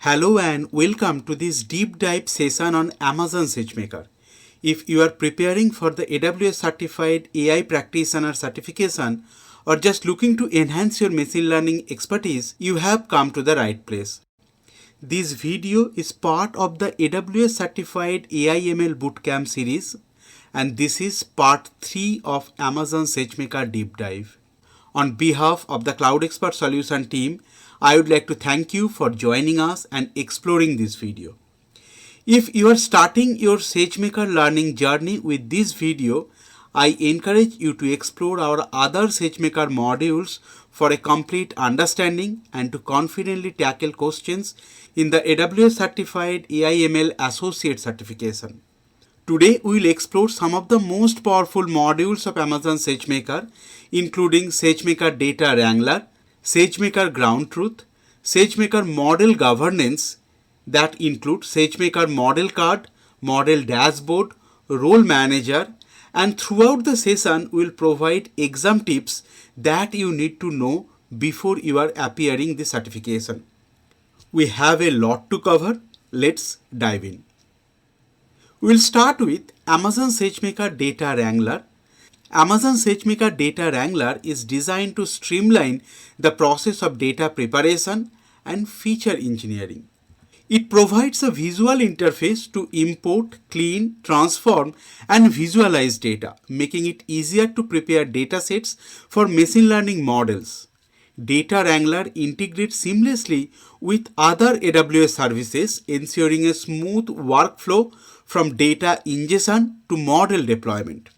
Hello and welcome to this deep dive session on Amazon SageMaker. If you are preparing for the AWS Certified AI Practitioner certification or just looking to enhance your machine learning expertise, you have come to the right place. This video is part of the AWS Certified AI/ML Bootcamp series, and this is part 3 of Amazon SageMaker Deep Dive. On behalf of the CloudExpert Solution team, I would like to thank you for joining us and exploring this video. If you are starting your SageMaker learning journey with this video, I encourage you to explore our other SageMaker modules for a complete understanding and to confidently tackle questions in the AWS Certified AI/ML Associate certification. Today, we will explore some of the most powerful modules of Amazon SageMaker, including SageMaker Data Wrangler, SageMaker Ground Truth, SageMaker Model Governance that include SageMaker Model Card, Model Dashboard, Role Manager, and throughout the session we will provide exam tips that you need to know before you are appearing the certification. We have a lot to cover. Let's dive in. We'll start with Amazon SageMaker Data Wrangler. Amazon SageMaker Data Wrangler is designed to streamline the process of data preparation and feature engineering. It provides a visual interface to import, clean, transform, and visualize data, making it easier to prepare datasets for machine learning models. Data Wrangler integrates seamlessly with other AWS services, ensuring a smooth workflow from data ingestion to model deployment.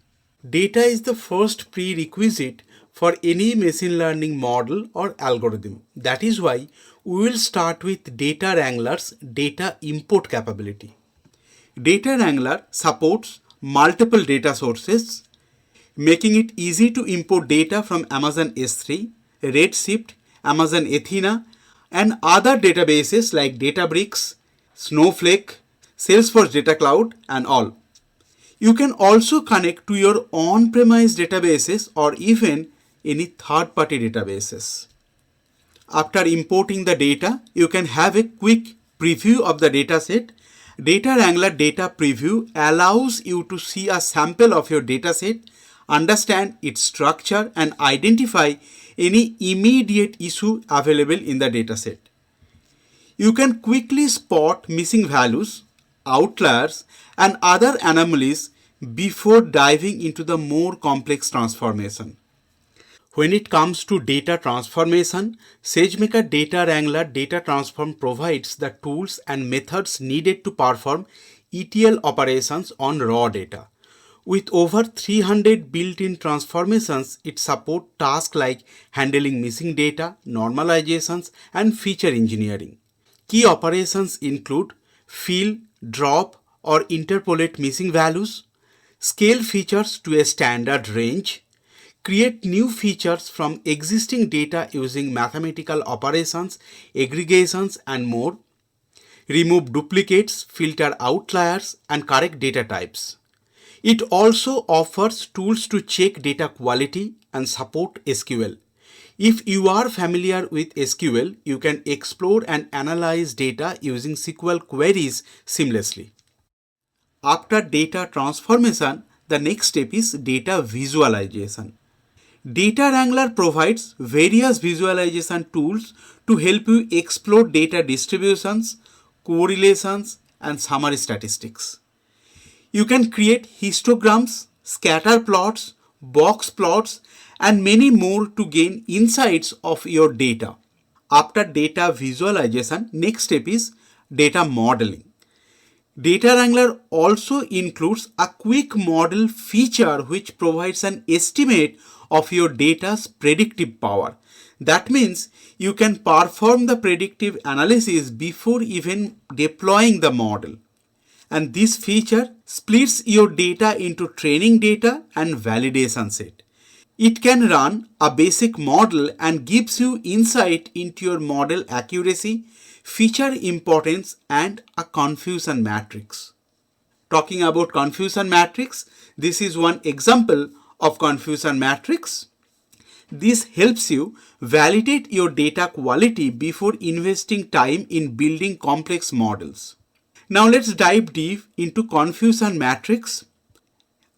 Data is the first prerequisite for any machine learning model or algorithm. That is why we will start with Data Wrangler's data import capability. Data Wrangler supports multiple data sources, making it easy to import data from Amazon S3, Redshift, Amazon Athena, and other databases like Databricks, Snowflake, Salesforce Data Cloud, and all. You can also connect to your on-premise databases or even any third-party databases. After importing the data, you can have a quick preview of the dataset. Data Wrangler Data Preview allows you to see a sample of your dataset, understand its structure, and identify any immediate issue available in the dataset. You can quickly spot missing values, outliers, and other anomalies before diving into the more complex transformation. When it comes to data transformation, SageMaker Data Wrangler Data Transform provides the tools and methods needed to perform ETL operations on raw data. With over 300 built-in transformations, it supports tasks like handling missing data, normalizations, and feature engineering. Key operations include fill, drop, or interpolate missing values, scale features to a standard range, create new features from existing data using mathematical operations, aggregations, and more, remove duplicates, filter outliers, and correct data types. It also offers tools to check data quality and support SQL. If you are familiar with SQL, you can explore and analyze data using SQL queries seamlessly. After data transformation, the next step is data visualization. Data Wrangler provides various visualization tools to help you explore data distributions, correlations, and summary statistics. You can create histograms, scatter plots, box plots, and many more to gain insights of your data. After data visualization, next step is data modeling. Data Wrangler also includes a quick model feature which provides an estimate of your data's predictive power. That means you can perform the predictive analysis before even deploying the model. And this feature splits your data into training data and validation set. It can run a basic model and gives you insight into your model accuracy, feature importance, and a confusion matrix. Talking about confusion matrix, this is one example of confusion matrix. This helps you validate your data quality before investing time in building complex models. Now let's dive deep into confusion matrix.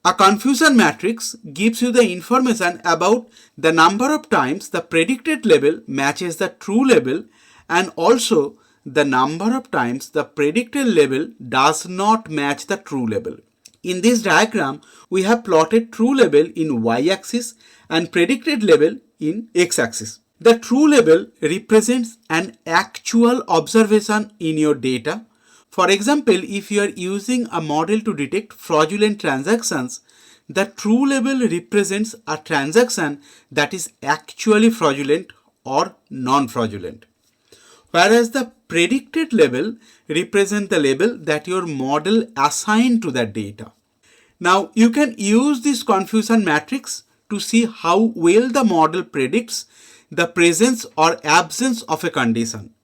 A confusion matrix gives you the information about the number of times the predicted label matches the true label and also the number of times the predicted label does not match the true label. In this diagram, we have plotted true label in y-axis and predicted label in x-axis. The true label represents an actual observation in your data. For example, if you are using a model to detect fraudulent transactions, the true label represents a transaction that is actually fraudulent or non-fraudulent. Whereas the predicted label represents the label that your model assigned to that data. Now you can use this confusion matrix to see how well the model predicts the presence or absence of a condition.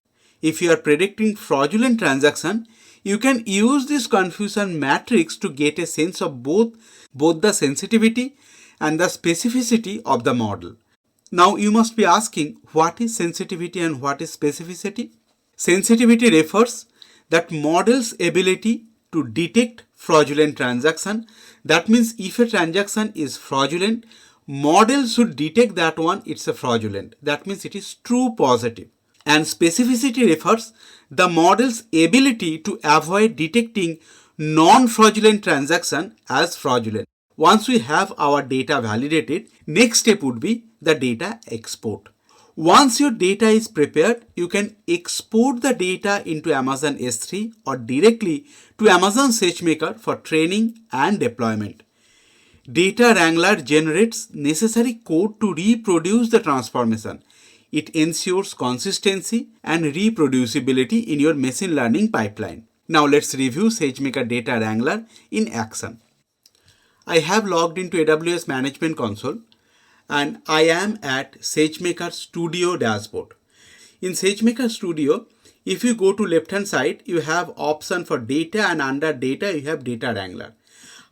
If you are predicting fraudulent transaction, you can use this confusion matrix to get a sense of both the sensitivity and the specificity of the model. Now you must be asking, what is sensitivity and what is specificity? Sensitivity refers that model's ability to detect fraudulent transaction. That means if a transaction is fraudulent, model should detect that one it's a fraudulent. That means it is true positive. And specificity refers the model's ability to avoid detecting non-fraudulent transaction as fraudulent. Once we have our data validated, next step would be the data export. Once your data is prepared, you can export the data into Amazon S3 or directly to Amazon SageMaker for training and deployment. Data Wrangler generates necessary code to reproduce the transformation. It ensures consistency and reproducibility in your machine learning pipeline. Now let's review SageMaker Data Wrangler in action. I have logged into AWS Management Console and I am at SageMaker Studio dashboard. In SageMaker Studio, if you go to left hand side, you have option for data and under data you have Data Wrangler.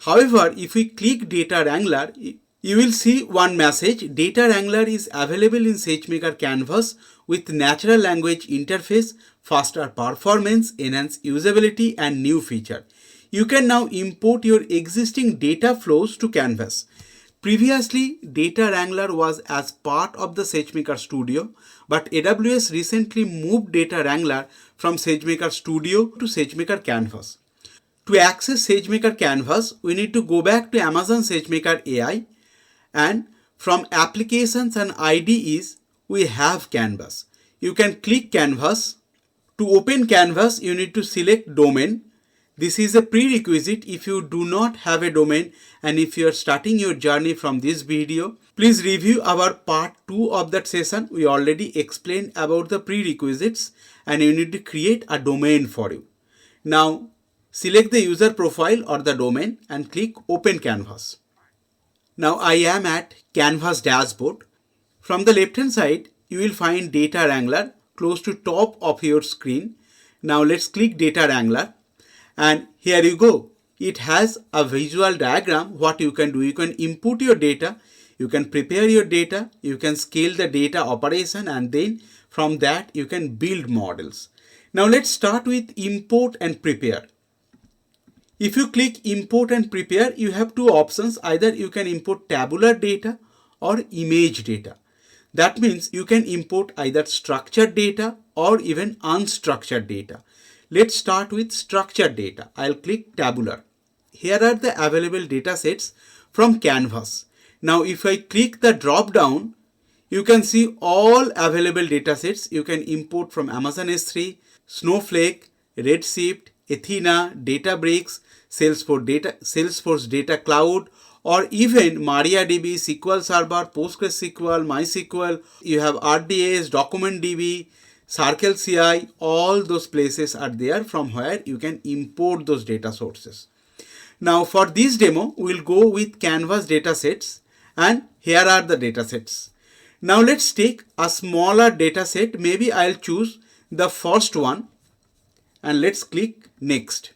However, if we click Data Wrangler, you will see one message. Data Wrangler is available in SageMaker Canvas with natural language interface, faster performance, enhanced usability and new feature. You can now import your existing data flows to Canvas. Previously, Data Wrangler was as part of the SageMaker Studio, but AWS recently moved Data Wrangler from SageMaker Studio to SageMaker Canvas. To access SageMaker Canvas, we need to go back to Amazon SageMaker AI, and from Applications and IDEs, we have Canvas. You can click Canvas. To open Canvas, you need to select domain. This is a prerequisite if you do not have a domain and if you are starting your journey from this video. Please review our part 2 of that session. We already explained about the prerequisites and you need to create a domain for you. Now select the user profile or the domain and click Open Canvas. Now I am at Canvas dashboard. From the left hand side, you will find Data Wrangler close to top of your screen. Now let's click Data Wrangler. And here you go. It has a visual diagram. What you can do, you can input your data, you can prepare your data, you can scale the data operation, and then from that you can build models. Now let's start with import and prepare. If you click import and prepare, you have two options. Either you can import tabular data or image data. That means you can import either structured data or even unstructured data. Let's start with structured data. I'll click tabular. Here are the available data sets from Canvas. Now if I click the drop down, you can see all available data sets. You can import from Amazon S3, Snowflake, Redshift, Athena, Databricks, Salesforce Data Cloud, or even MariaDB, SQL Server, PostgreSQL, MySQL. You have RDS, DocumentDB, Circle CI, all those places are there from where you can import those data sources. Now for this demo, we'll go with Canvas datasets, and here are the datasets. Now let's take a smaller dataset. Maybe I'll choose the first one and let's click next.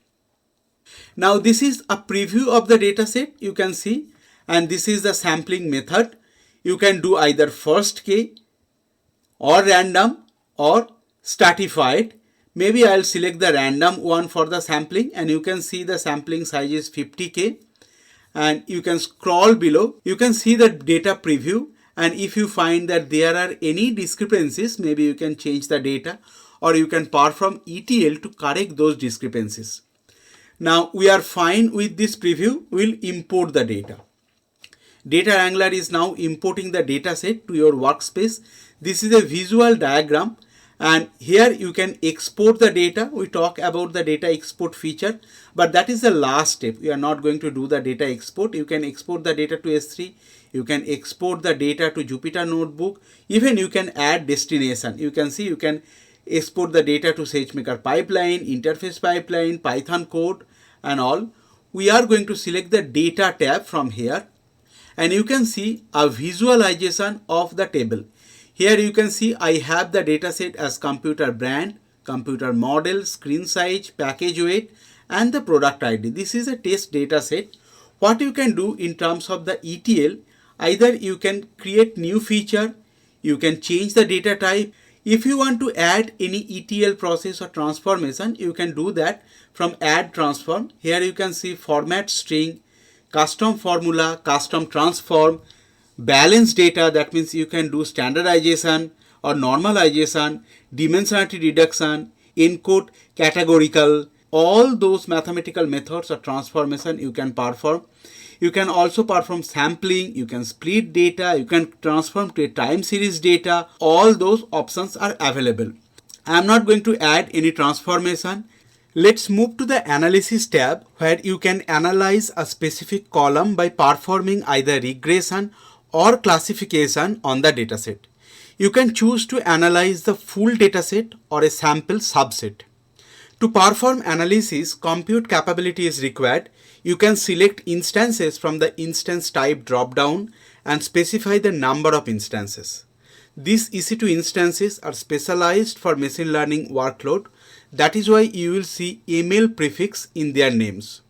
Now this is a preview of the dataset you can see, and this is the sampling method. You can do either first K or random or stratified. Maybe I'll select the random one for the sampling, and you can see the sampling size is 50K. And you can scroll below. You can see the data preview, and if you find that there are any discrepancies, maybe you can change the data, or you can perform ETL to correct those discrepancies. Now we are fine with this preview. We'll import the data. Data Wrangler is now importing the data set to your workspace. This is a visual diagram, and here you can export the data. We talk about the data export feature, but that is the last step. We are not going to do the data export. You can export the data to S3. You can export the data to Jupyter Notebook. Even you can add destination. You can see you can export the data to SageMaker pipeline, interface pipeline, Python code and all. We are going to select the data tab from here, and you can see a visualization of the table. Here you can see I have the data set as computer brand, computer model, screen size, package weight and the product ID. This is a test data set. What you can do in terms of the ETL, either you can create new feature, you can change the data type. If you want to add any ETL process or transformation, you can do that from add transform. Here you can see format string, custom formula, custom transform, balance data. That means you can do standardization or normalization, dimensionality reduction, encode categorical. All those mathematical methods or transformation you can perform. You can also perform sampling, you can split data, you can transform to a time series data. All those options are available. I am not going to add any transformation. Let's move to the analysis tab, where you can analyze a specific column by performing either regression or classification on the dataset. You can choose to analyze the full dataset or a sample subset. To perform analysis, compute capability is required. You can select instances from the instance type drop-down and specify the number of instances. These EC2 instances are specialized for machine learning workload. That is why you will see ML prefix in their names.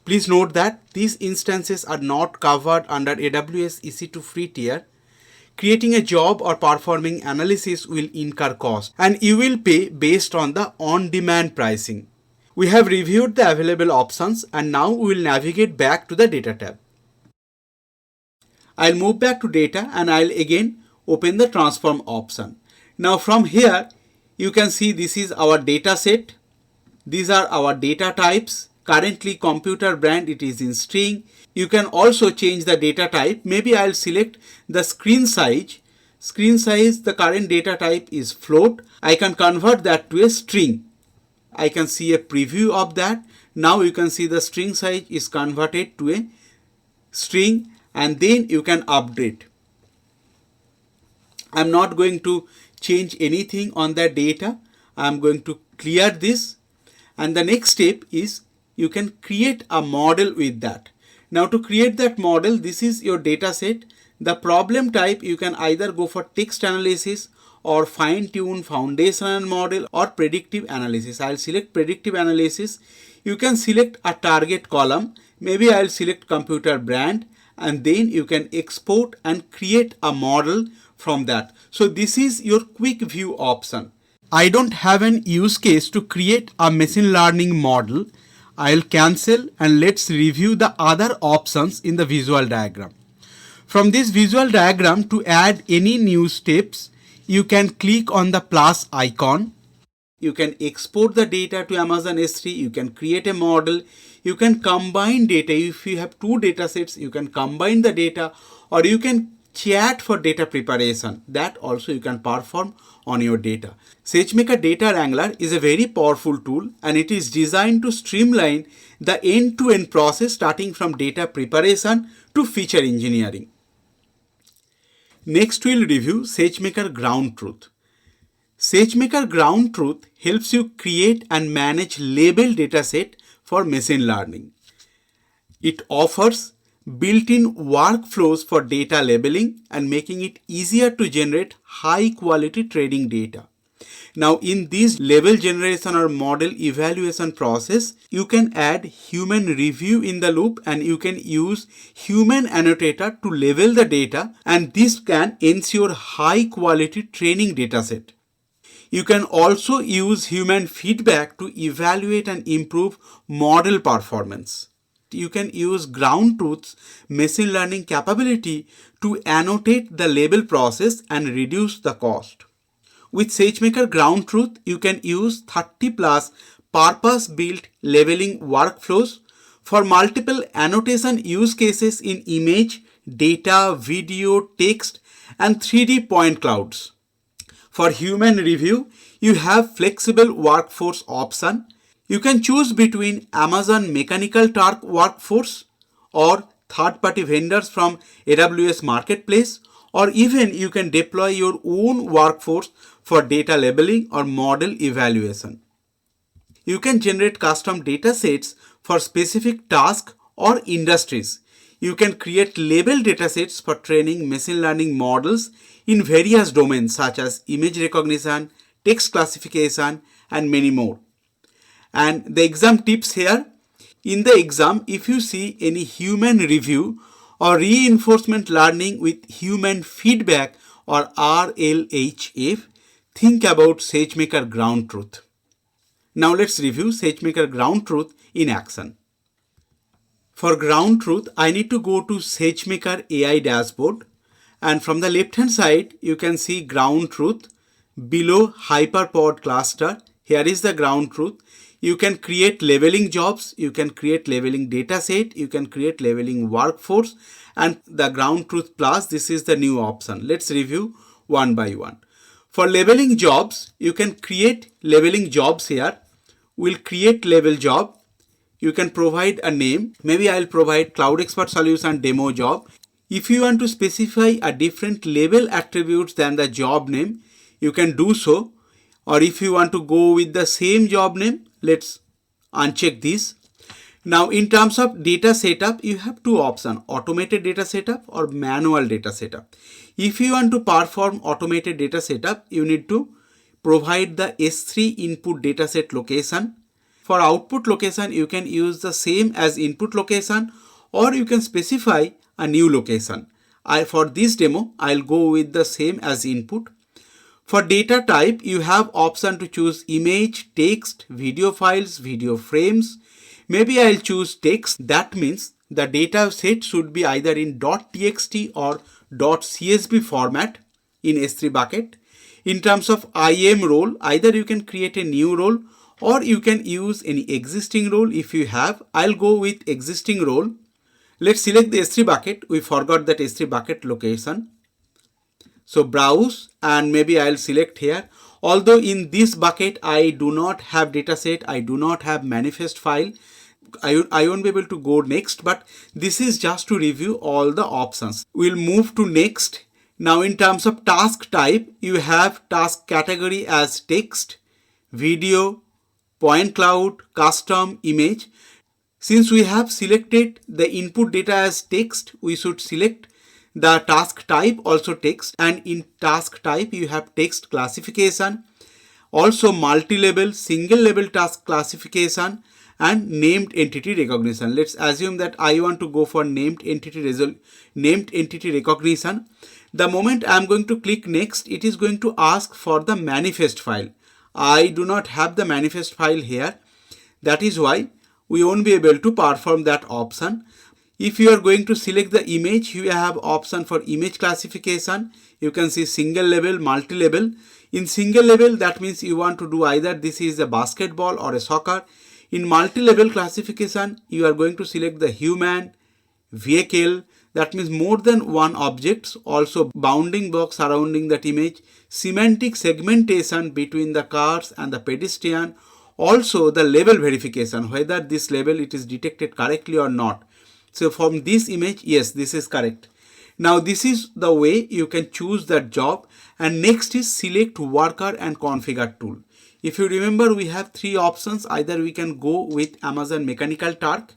Please note that these instances are not covered under AWS EC2 free tier. Creating a job or performing analysis will incur cost, and you will pay based on the on-demand pricing. We have reviewed the available options, and now we will navigate back to the data tab. I'll move back to data, and I'll again open the transform option. Now from here you can see this is our data set. These are our data types. Currently computer brand, it is in string. You can also change the data type. Maybe I'll select the screen size. Screen size, the current data type is float. I can convert that to a string. I can see a preview of that. Now you can see the string size is converted to a string, and then you can update. I'm not going to change anything on the data. I'm going to clear this, and the next step is you can create a model with that. Now to create that model, this is your data set. The problem type, you can either go for text analysis or fine-tune foundational model or predictive analysis. I'll select predictive analysis. You can select a target column. Maybe I'll select computer brand, and then you can export and create a model from that. So this is your quick view option. I don't have an use case to create a machine learning model. I'll cancel, and let's review the other options in the visual diagram. From this visual diagram, to add any new steps, you can click on the plus icon. You can export the data to Amazon S3. You can create a model. You can combine data. If you have two data sets, you can combine the data, or you can chat for data preparation. That also you can perform on your data. SageMaker Data Wrangler is a very powerful tool, and it is designed to streamline the end-to-end process, starting from data preparation to feature engineering. Next, we'll review SageMaker Ground Truth. SageMaker Ground Truth helps you create and manage label dataset for machine learning. It offers built-in workflows for data labeling and making it easier to generate high-quality training data. Now in this label generation or model evaluation process, you can add human review in the loop and you can use human annotator to label the data, and this can ensure high quality training dataset. You can also use human feedback to evaluate and improve model performance. You can use ground truth's machine learning capability to annotate the label process and reduce the cost. With SageMaker Ground Truth, you can use 30 plus purpose-built labeling workflows for multiple annotation use cases in image, data, video, text, and 3D point clouds. For human review, you have flexible workforce option. You can choose between Amazon Mechanical Turk workforce or third-party vendors from AWS Marketplace, or even you can deploy your own workforce for data labeling or model evaluation. You can generate custom data sets for specific tasks or industries. You can create label datasets for training machine learning models in various domains such as image recognition, text classification, and many more. And the exam tips here. In the exam, if you see any human review or reinforcement learning with human feedback or RLHF, think about SageMaker Ground Truth. Now let's review SageMaker Ground Truth in action. For Ground Truth, I need to go to SageMaker AI dashboard, and from the left hand side you can see Ground Truth below Hyperpod cluster. Here is the Ground Truth. You can create labeling jobs, you can create labeling dataset, you can create labeling workforce, and the Ground Truth Plus, this is the new option. Let's review one by one. For labeling jobs, you can create labeling jobs here. We'll create label job. You can provide a name. Maybe I'll provide CloudExpert Solution demo job. If you want to specify a different label attributes than the job name, you can do so. Or if you want to go with the same job name, let's uncheck this. Now in terms of data setup, you have two options, automated data setup or manual data setup. If you want to perform automated data setup, you need to provide the S3 input dataset location. For output location, you can use the same as input location, or you can specify a new location. For this demo, I'll go with the same as input. For data type, you have option to choose image, text, video files, video frames. Maybe I'll choose text. That means the data set should be either in .txt or .csv format in S3 bucket. In terms of IAM role, either you can create a new role or you can use any existing role if you have. I'll go with existing role. Let's select the S3 bucket. We forgot that S3 bucket location. So browse, and maybe I'll select here. Although in this bucket I do not have dataset, I do not have manifest file, I won't be able to go next, but this is just to review all the options. We'll move to next. Now in terms of task type, you have task category as text, video, point cloud, custom, image. Since we have selected the input data as text, we should select the task type also text, and in task type you have text classification, also multi-level, single level task classification, and named entity recognition. Let's assume that I want to go for named entity recognition. The moment I'm going to click next, it is going to ask for the manifest file. I do not have the manifest file here. That is why we won't be able to perform that option. If you are going to select the image, you have option for image classification. You can see single level, multi-level. In single level, that means you want to do either this is a basketball or a soccer. In multi-level classification, you are going to select the human, vehicle, that means more than one objects, also bounding box surrounding that image, semantic segmentation between the cars and the pedestrian, also the level verification, whether this level it is detected correctly or not. So from this image, yes, this is correct. Now this is the way you can choose that job. And next is select worker and configure tool. If you remember, we have three options. Either we can go with Amazon Mechanical Turk,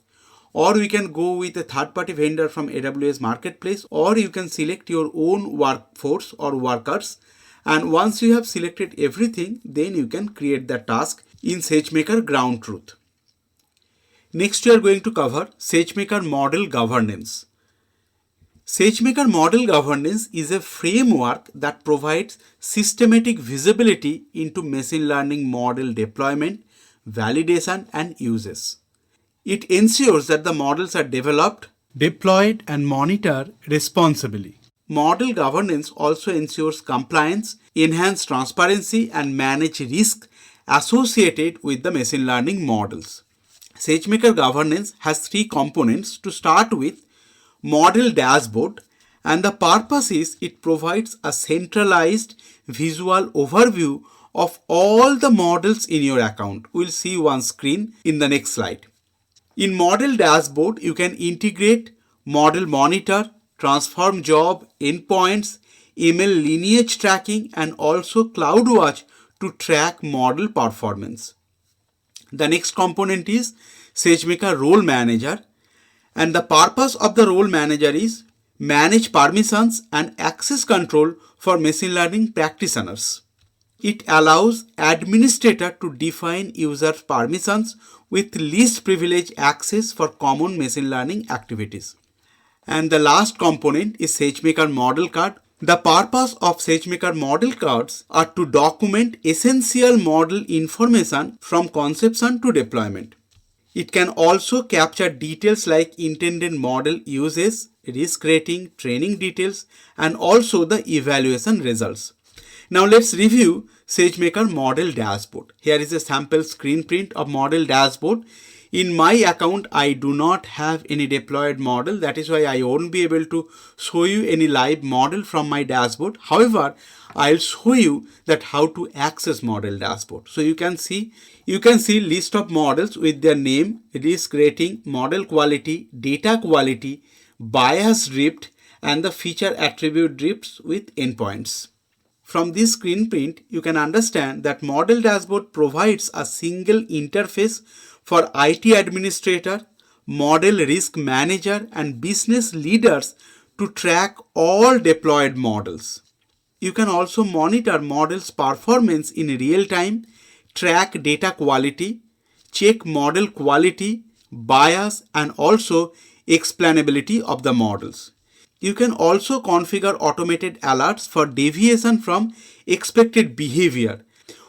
or we can go with a third-party vendor from AWS Marketplace, or you can select your own workforce or workers. And once you have selected everything, then you can create the task in SageMaker Ground Truth. Next, we are going to cover SageMaker Model Governance. SageMaker Model Governance is a framework that provides systematic visibility into machine learning model deployment, validation, and uses. It ensures that the models are developed, deployed, and monitored responsibly. Model governance also ensures compliance, enhance transparency, and manage risk associated with the machine learning models. SageMaker governance has three components. To start with, model dashboard, and the purpose is it provides a centralized visual overview of all the models in your account. We'll see one screen in the next slide. In model dashboard, you can integrate model monitor, transform job, endpoints, ML lineage tracking, and also CloudWatch to track model performance. The next component is SageMaker Role Manager, and the purpose of the Role Manager is manage permissions and access control for machine learning practitioners. It allows administrator to define user permissions with least privilege access for common machine learning activities. And the last component is SageMaker Model Card. The purpose of SageMaker Model Cards are to document essential model information from conception to deployment. It can also capture details like intended model uses, risk rating, training details, and also the evaluation results. Now let's review SageMaker Model Dashboard. Here is a sample screen print of Model Dashboard. In my account, I do not have any deployed model. That is why I won't be able to show you any live model from my dashboard. However, I'll show you that how to access model dashboard. So you can see list of models with their name, risk rating, model quality, data quality, bias drift, and the feature attribute drifts with endpoints. From this screen print, you can understand that model dashboard provides a single interface for IT administrator, model risk manager, and business leaders to track all deployed models. You can also monitor models' performance in real time, track data quality, check model quality, bias, and also explainability of the models. You can also configure automated alerts for deviation from expected behavior.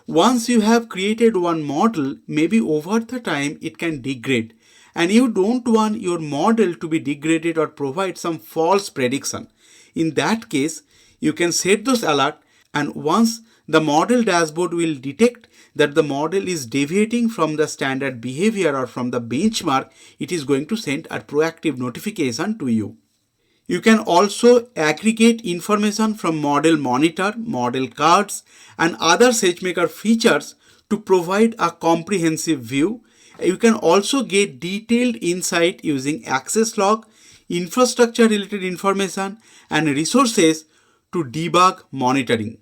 Once you have created one model, maybe over the time it can degrade, and you don't want your model to be degraded or provide some false prediction. In that case, you can set those alerts, and once the model dashboard will detect that the model is deviating from the standard behavior or from the benchmark, it is going to send a proactive notification to you. You can also aggregate information from model monitor, model cards, and other SageMaker features to provide a comprehensive view. You can also get detailed insight using access log, infrastructure related information, and resources to debug monitoring.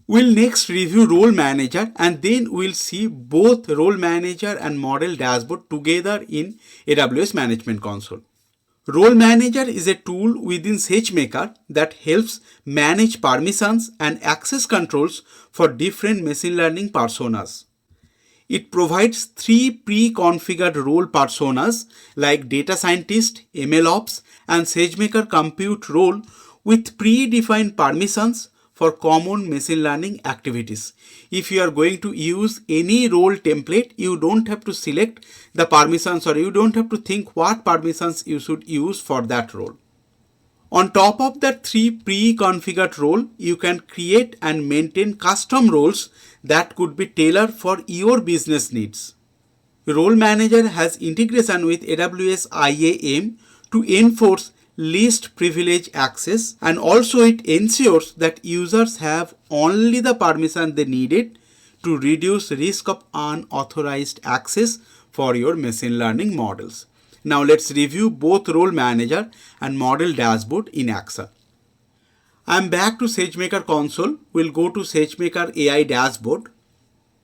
We'll next review Role Manager, and then we'll see both Role Manager and Model Dashboard together in AWS Management Console. Role Manager is a tool within SageMaker that helps manage permissions and access controls for different machine learning personas. It provides 3 pre-configured role personas like Data Scientist, MLOps, and SageMaker Compute role with predefined permissions for common machine learning activities. If you are going to use any role template, you don't have to select the permissions, or you don't have to think what permissions you should use for that role. On top of that 3 pre-configured role, you can create and maintain custom roles that could be tailored for your business needs. Role Manager has integration with AWS IAM to enforce least privilege access, and also it ensures that users have only the permission they needed to reduce risk of unauthorized access for your machine learning models. Now let's review both Role Manager and Model Dashboard in action. I'm back to SageMaker console. We'll go to SageMaker AI Dashboard.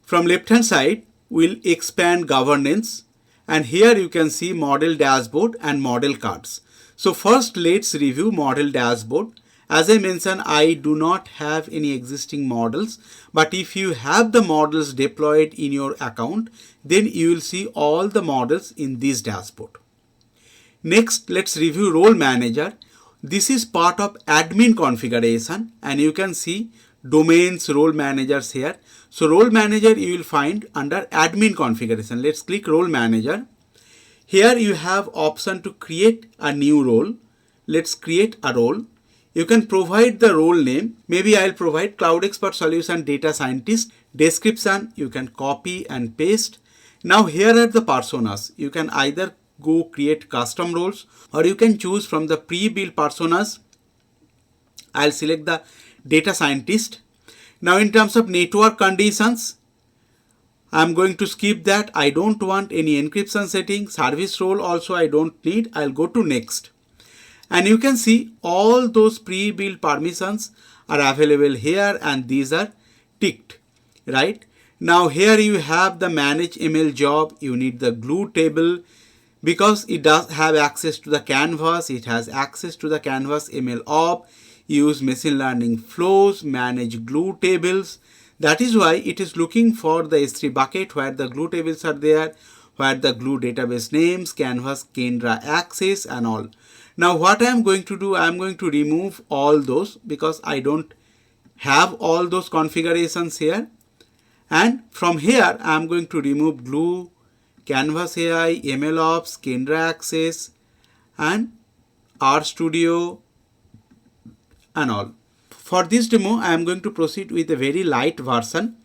From left hand side, we'll expand governance, and here you can see Model Dashboard and Model Cards. So first let's review Model Dashboard, As I mentioned, I do not have any existing models, but if you have the models deployed in your account, then you will see all the models in this dashboard. Next, let's review Role Manager. This is part of admin configuration, and you can see domains, role managers here. So Role Manager you will find under admin configuration. Let's click Role Manager. Here you have option to create a new role. Let's create a role. You can provide the role name. Maybe I'll provide CloudExpert Solution Data Scientist. Description you can copy and paste. Now here are the personas. You can either go create custom roles or you can choose from the pre-built personas. I'll select the data scientist. Now in terms of network conditions, I'm going to skip that. I don't want any encryption setting. Service role also I don't need. I'll go to next. And you can see all those pre-built permissions are available here and these are ticked, right? Now here you have the manage ML job. You need the glue table because it does have access to the canvas. It has access to the canvas ML op. Use machine learning flows, manage glue tables. That is why it is looking for the S3 bucket where the glue tables are there, where the glue database names, canvas, Kendra access and all. Now what I am going to do, I am going to remove all those because I don't have all those configurations here. And from here, I am going to remove glue, canvas AI, ML ops, Kendra access and RStudio and all. For this demo, I am going to proceed with a very light version.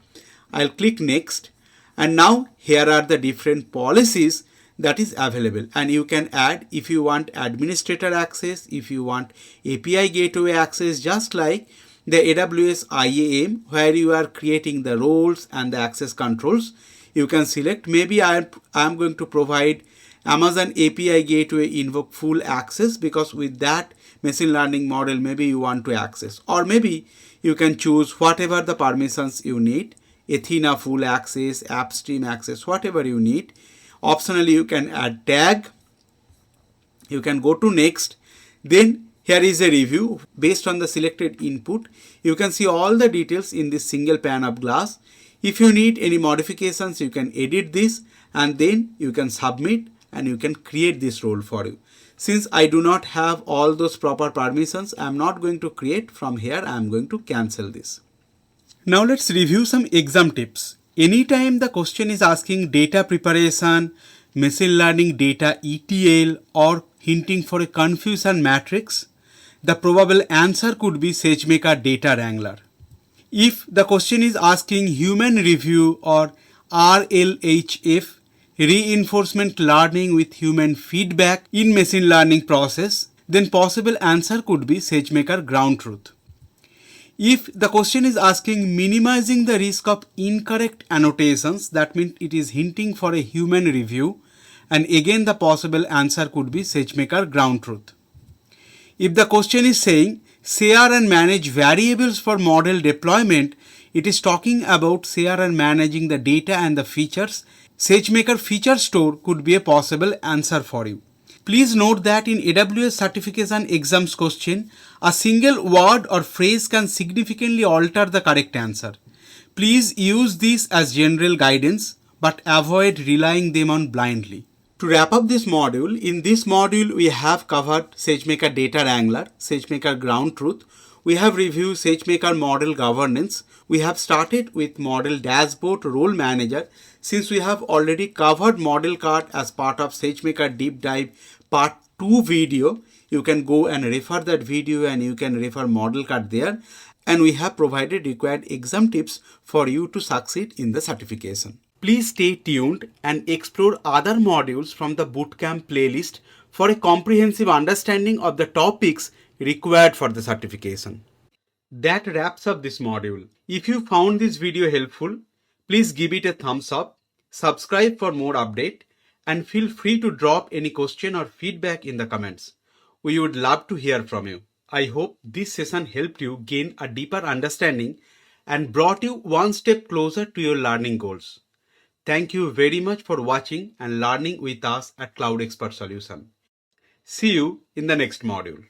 I'll click next. And now here are the different policies that is available. And you can add if you want administrator access, if you want API gateway access, just like the AWS IAM where you are creating the roles and the access controls. You can select maybe I am going to provide Amazon API gateway invoke full access because with that machine learning model maybe you want to access, or maybe you can choose whatever the permissions you need, Athena full access, AppStream access, whatever you need. Optionally you can add tag. You can go to next. Then here is a review based on the selected input. You can see all the details in this single pane of glass. If you need any modifications, you can edit this and then you can submit and you can create this role for you. Since I do not have all those proper permissions, I am not going to create. From here, I am going to cancel this. Now let's review some exam tips. Anytime the question is asking data preparation, machine learning data ETL or hinting for a confusion matrix, the probable answer could be SageMaker Data Wrangler. If the question is asking human review or RLHF, reinforcement learning with human feedback in machine learning process, then possible answer could be SageMaker Ground Truth. If the question is asking minimizing the risk of incorrect annotations, that means it is hinting for a human review, and again the possible answer could be SageMaker Ground Truth. If the question is saying share and manage variables for model deployment, it is talking about share and managing the data and the features. SageMaker Feature Store could be a possible answer for you. Please note that in AWS certification exams question, a single word or phrase can significantly alter the correct answer. Please use this as general guidance, but avoid relying them on blindly. To wrap up this module, in this module we have covered SageMaker Data Wrangler, SageMaker Ground Truth. We have reviewed SageMaker Model Governance. We have started with Model Dashboard Role Manager. Since we have already covered Model Card as part of SageMaker Deep Dive Part 2 video, you can go and refer that video and you can refer Model Card there. And we have provided required exam tips for you to succeed in the certification. Please stay tuned and explore other modules from the Bootcamp playlist for a comprehensive understanding of the topics required for the certification. That wraps up this module. If you found this video helpful, please give it a thumbs up, subscribe for more update, and feel free to drop any question or feedback in the comments. We would love to hear from you. I hope this session helped you gain a deeper understanding and brought you one step closer to your learning goals. Thank you very much for watching and learning with us at CloudExpert Solution. See you in the next module.